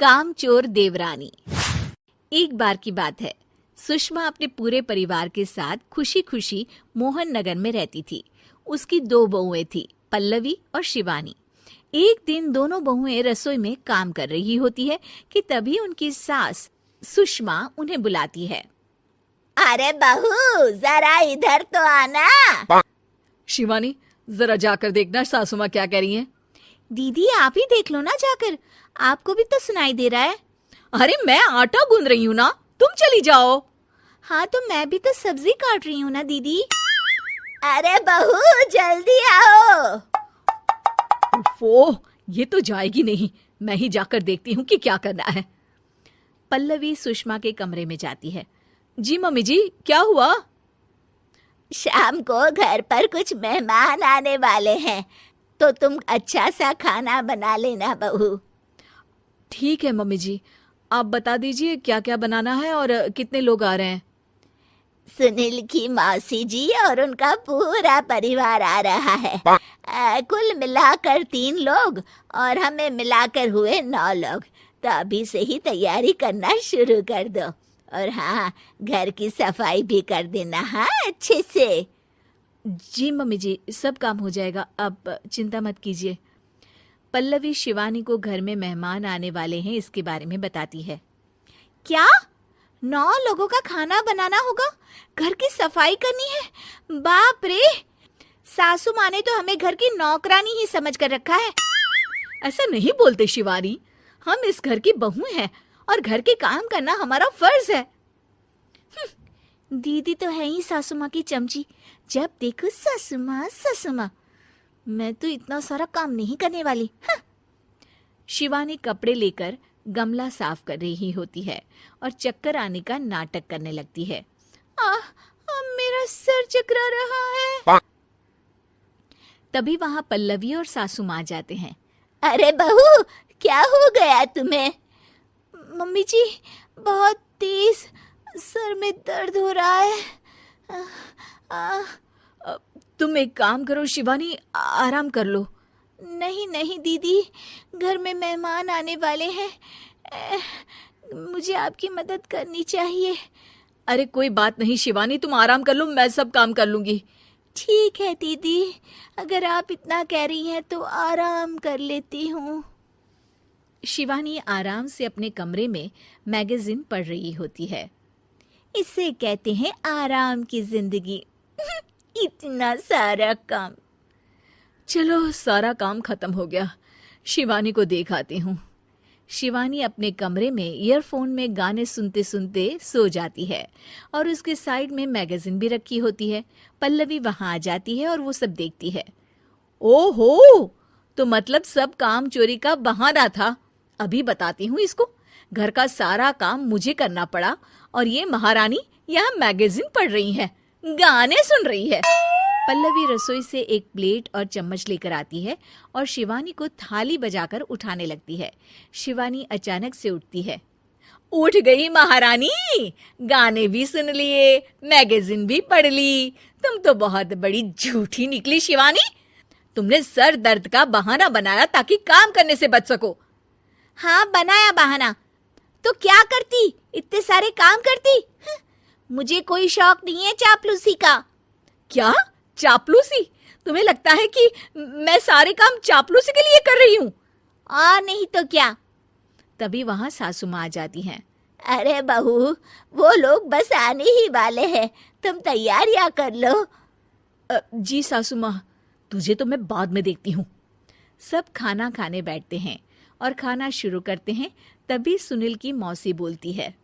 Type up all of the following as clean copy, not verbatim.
कामचोर देवरानी। एक बार की बात है, सुषमा अपने पूरे परिवार के साथ खुशी खुशी मोहन नगर में रहती थी। उसकी 2 बहुएं थी, पल्लवी और शिवानी। एक दिन दोनों बहुएं रसोई में काम कर रही होती है कि तभी उनकी सास सुषमा उन्हें बुलाती है। अरे बहू, जरा इधर तो आना। शिवानी, जरा जाकर देखना सासू माँ क्या कह रही हैं। दीदी आप ही देख लो ना जाकर, आपको भी तो सुनाई दे रहा है। अरे मैं आटा गूंद रही हूँ ना, तुम चली जाओ। हाँ तो मैं भी तो सब्जी काट रही हूँ ना दीदी। अरे बहू जल्दी आओ। ओह, ये तो जाएगी नहीं। मैं ही जाकर देखती हूँ कि क्या करना है। पल्लवी सुषमा के कमरे में जाती है। जी मम्मी जी, क्या हुआ? शाम को घर पर कुछ मेहमान आने वाले हैं, तो तुम अच्छा सा खाना बना लेना बहू। ठीक है मम्मी जी, आप बता दीजिए क्या क्या बनाना है और कितने लोग आ रहे हैं। सुनील की मौसी जी और उनका पूरा परिवार आ रहा है। कुल मिलाकर 3 लोग और हमें मिलाकर हुए 9 लोग। तो अभी से ही तैयारी करना शुरू कर दो। और हाँ, घर की सफाई भी कर देना, हाँ अच्छे से। जी मम्मी जी, सब काम हो जाएगा, आप चिंता मत कीजिए। पल्लवी शिवानी को घर में मेहमान आने वाले हैं इसके बारे में बताती है। क्या 9 लोगों का खाना बनाना होगा, घर की सफाई करनी है? बाप रे, सासू माँ ने तो हमें घर की नौकरानी ही समझ कर रखा है। ऐसा नहीं बोलते शिवानी, हम इस घर की बहू हैं और घर के काम करना हमारा फर्ज है। दीदी तो है ही सासू माँ की चमची, जब देखो सासू माँ सासू माँ। मैं तो इतना सारा काम नहीं करने वाली। शिवानी कपड़े लेकर गमला साफ कर रही होती है और चक्कर आने का नाटक करने लगती है। मेरा सर चकरा रहा है। तभी वहां पल्लवी और सासू माँ जाते हैं। अरे बहू, क्या हो गया तुम्हें? मम्मी जी, बहुत तेज सर में दर्द हो रहा है। तुम एक काम करो शिवानी, आराम कर लो। नहीं नहीं दीदी, घर में मेहमान आने वाले हैं, मुझे आपकी मदद करनी चाहिए। अरे कोई बात नहीं शिवानी, तुम आराम कर लो, मैं सब काम कर लूंगी। ठीक है दीदी, अगर आप इतना कह रही हैं तो आराम कर लेती हूँ। शिवानी आराम से अपने कमरे में मैगजीन पढ़ रही होती है। इसे कहते हैं आराम की जिंदगी। इतना सारा काम। चलो, सारा काम खत्म हो गया, शिवानी को देख आती हूँ। शिवानी अपने कमरे में ईयरफोन में गाने सुनते सुनते सो जाती है और उसके साइड में मैगजीन भी रखी होती है। पल्लवी वहां आ जाती है और वो सब देखती है। ओहो, तो मतलब सब काम चोरी का बहाना था। अभी बताती हूँ इसको। घर का सारा काम मुझे करना पड़ा और ये महारानी यहाँ मैगजीन पढ़ रही है, गाने सुन रही है। पल्लवी रसोई से एक प्लेट और चम्मच लेकर आती है और शिवानी को थाली बजाकर उठाने लगती है। शिवानी अचानक से उठती है। उठ गई महारानी, गाने भी सुन लिए, मैगजीन भी पढ़ ली। तुम तो बहुत बड़ी झूठी निकली शिवानी। तुमने सर दर्द का बहाना बनाया ताकि काम करने से बच सको। हाँ, बनाया बहाना, तो क्या करती, इतने सारे काम करती। मुझे कोई शौक नहीं है चापलूसी का। क्या चापलूसी? तुम्हें लगता है कि मैं सारे काम चापलूसी के लिए कर रही हूँ? और नहीं तो क्या। तभी वहां सासू माँ आ जाती हैं। अरे बहू, वो लोग बस आने ही वाले हैं, तुम तैयारियां कर लो। जी सासू माँ, तुझे तो मैं बाद में देखती हूँ। सब खाना खाने बैठते हैं और खाना शुरू करते हैं। तभी सुनील की मौसी बोलती है।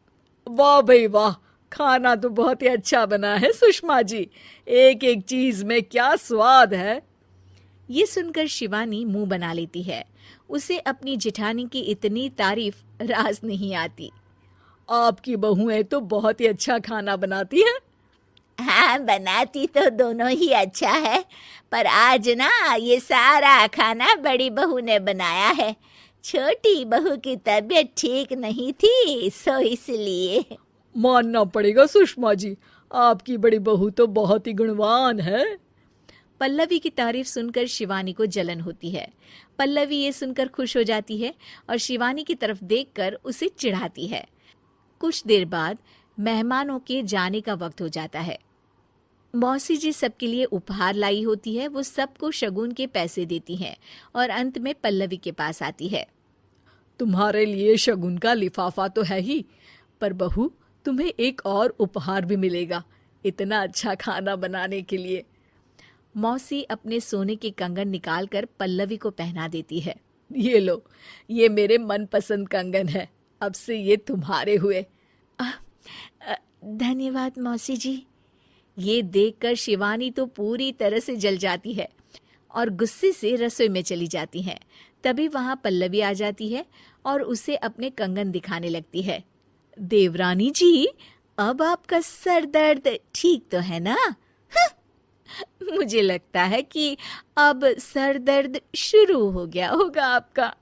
वाह भाई वाह, खाना तो बहुत ही अच्छा बना है सुषमा जी, एक एक चीज में क्या स्वाद है। ये सुनकर शिवानी मुंह बना लेती है। उसे अपनी जेठानी की इतनी तारीफ रास नहीं आती। आपकी बहुएं तो बहुत ही अच्छा खाना बनाती हैं। हाँ, बनाती तो दोनों ही अच्छा है, पर आज ना ये सारा खाना बड़ी बहू ने बनाया है। छोटी बहू की तबीयत ठीक नहीं थी, सो इसलिए। मानना पड़ेगा सुषमा जी, आपकी बड़ी बहू तो बहुत ही गुणवान है। पल्लवी की तारीफ सुनकर शिवानी को जलन होती है। पल्लवी ये सुनकर खुश हो जाती है और शिवानी की तरफ देखकर उसे चिढ़ाती है। कुछ देर बाद मेहमानों के जाने का वक्त हो जाता है। मौसी जी सबके लिए उपहार लाई होती है। वो सबको शगुन के पैसे देती हैं और अंत में पल्लवी के पास आती है। तुम्हारे लिए शगुन का लिफाफा तो है ही, पर बहू तुम्हें एक और उपहार भी मिलेगा इतना अच्छा खाना बनाने के लिए। मौसी अपने सोने के कंगन निकालकर पल्लवी को पहना देती है। ये लो, ये मेरे मनपसंद कंगन है, अब से ये तुम्हारे हुए। धन्यवाद मौसी जी। ये देखकर शिवानी तो पूरी तरह से जल जाती है और गुस्से से रसोई में चली जाती है। तभी वहां पल्लवी आ जाती है और उसे अपने कंगन दिखाने लगती है। देवरानी जी, अब आपका सर दर्द ठीक तो है ना? मुझे लगता है कि अब सर दर्द शुरू हो गया होगा आपका।